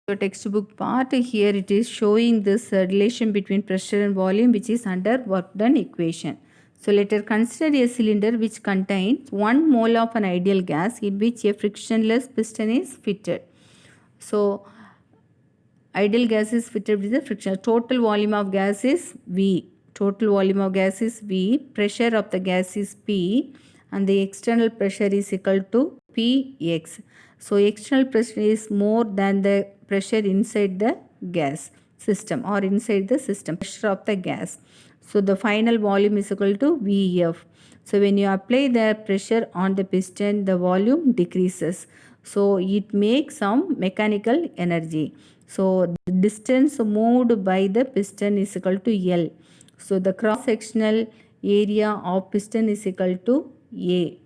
Your textbook part here it is showing this relation between pressure and volume which is under work done equation. So let us consider a cylinder which contains 1 mole of an ideal gas in which a frictionless piston is fitted. So ideal gas is fitted with the friction. Total volume of gas is V. Total volume of gas is V. Pressure of the gas is P and the external pressure is equal to Px. So external pressure is more than the pressure inside the gas system or inside the system, pressure of the gas. So the final volume is equal to Vf. So when you apply the pressure on the piston, the volume decreases. So it makes some mechanical energy. So the distance moved by the piston is equal to L. So the cross-sectional area of piston is equal to A.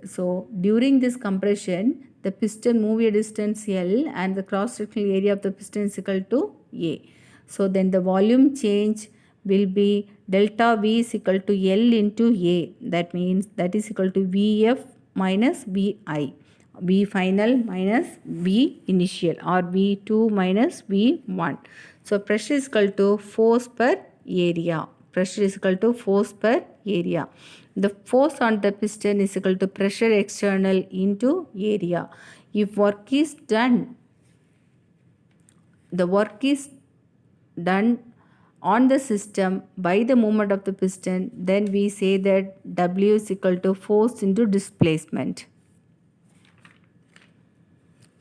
So during this compression, the piston move a distance L and the cross-sectional area of the piston is equal to A. So then the volume change will be delta V is equal to L into A. That means that is equal to Vf minus Vi. V final minus V initial or V2 minus V1. So pressure is equal to force per area. Pressure is equal to force per area. The force on the piston is equal to pressure external into area. If work is done, the work is done on the system by the movement of the piston, then we say that W is equal to force into displacement.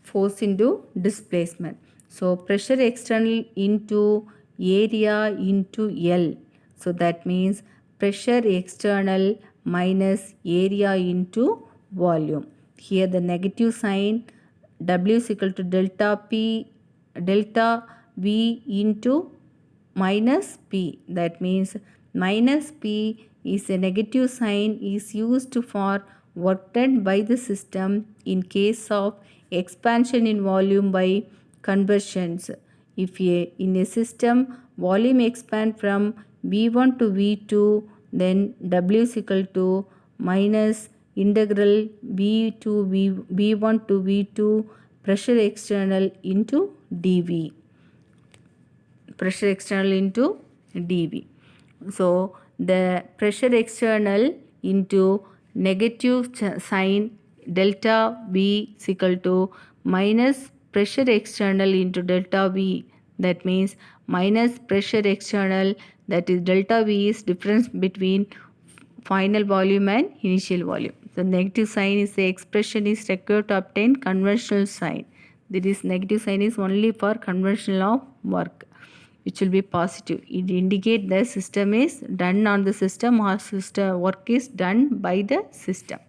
Force into displacement. So pressure external into area into L. So that means pressure external minus area into volume. Here the negative sign, W is equal to delta P, delta V into minus P. That means minus P is a negative sign is used for work done by the system in case of expansion in volume by conversions. If in a system volume expand from V1 to V2, then W is equal to minus integral V1 to V2 pressure external into dV. Pressure external into dV. So the pressure external into negative sign delta V is equal to minus pressure external into delta V. That means minus pressure external, that is delta V is difference between final volume and initial volume. The negative sign is the expression is required to obtain conventional sign. This negative sign is only for conventional of work, which will be positive. It indicates the system is done on the system or system work is done by the system.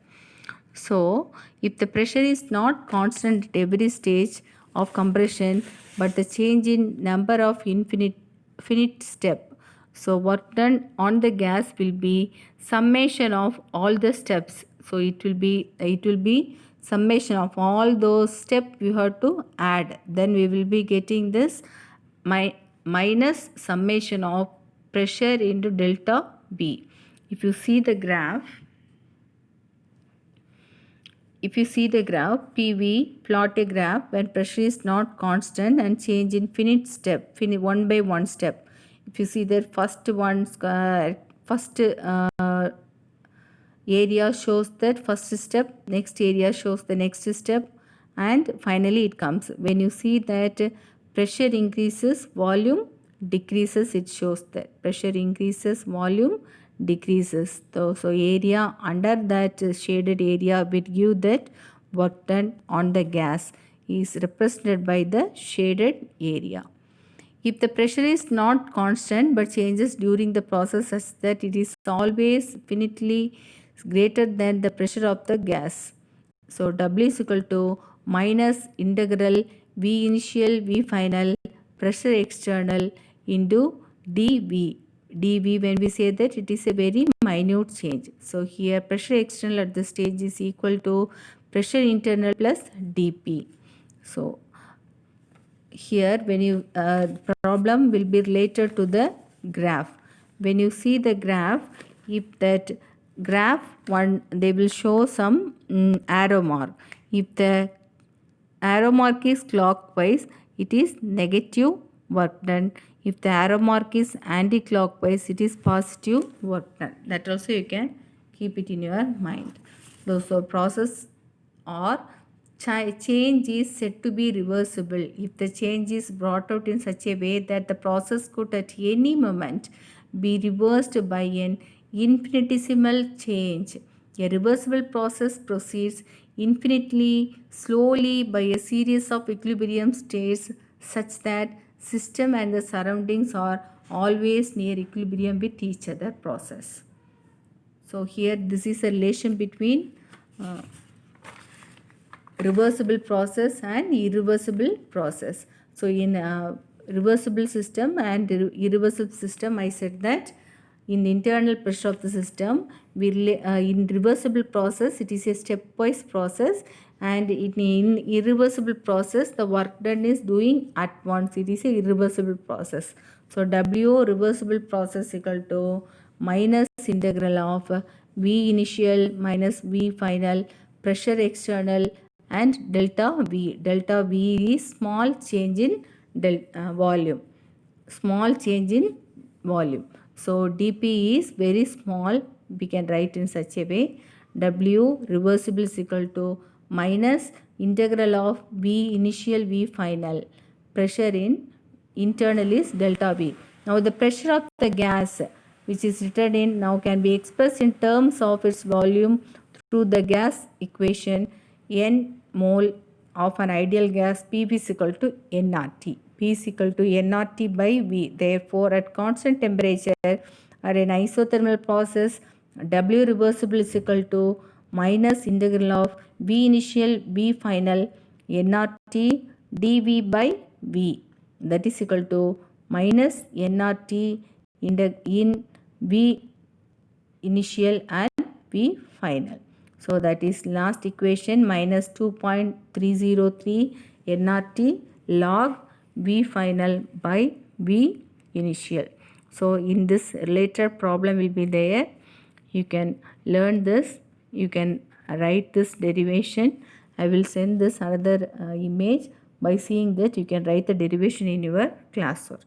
So if the pressure is not constant at every stage of compression but the change in number of finite step, so work done on the gas will be summation of all the steps. So it will be summation of all those steps we have to add. Then we will be getting this minus summation of pressure into delta V. If you see the graph, PV, plot a graph when pressure is not constant and change in finite step, one by one step. If you see that first area shows that first step, next area shows the next step, and finally it comes. When you see that pressure increases, volume decreases, it shows that pressure increases, volume decreases. So area under that shaded area will give that work done on the gas is represented by the shaded area. If the pressure is not constant but changes during the process such that it is always infinitely greater than the pressure of the gas. So W is equal to minus integral V initial V final pressure external into dV. dV, when we say that, it is a very minute change. So here pressure external at this stage is equal to pressure internal plus dP. So here when you problem will be related to the graph. When you see the graph, if that graph one, they will show some arrow mark. If the arrow mark is clockwise, it is negative work done. If the arrow mark is anti-clockwise, it is positive work done. That also you can keep it in your mind. So process or change is said to be reversible if the change is brought out in such a way that the process could at any moment be reversed by an infinitesimal change. A reversible process proceeds infinitely slowly by a series of equilibrium states such that system and the surroundings are always near equilibrium with each other process. So here this is a relation between reversible process and irreversible process. So in reversible system and irreversible system, I said that in internal pressure of the system, in reversible process it is a stepwise process, and in irreversible process the work done is doing at once. It is a irreversible process. So W reversible process equal to minus integral of V initial minus V final pressure external and delta V. Delta V is small change in volume. Small change in volume. So dP is very small. We can write in such a way. W reversible is equal to minus integral of V initial V final. Pressure in internal is delta V. Now the pressure of the gas which is written in now can be expressed in terms of its volume through the gas equation. N mole of an ideal gas P is equal to nRT. P is equal to nRT by V. Therefore, at constant temperature at an isothermal process, W reversible is equal to minus integral of V initial V final nRT dV by V. That is equal to minus nRT in V initial and V final. So that is last equation minus 2.303 nRT log V final by V initial. So in this related problem will be there. You can learn this. You can write this derivation. I will send this another image. By seeing that you can write the derivation in your classwork.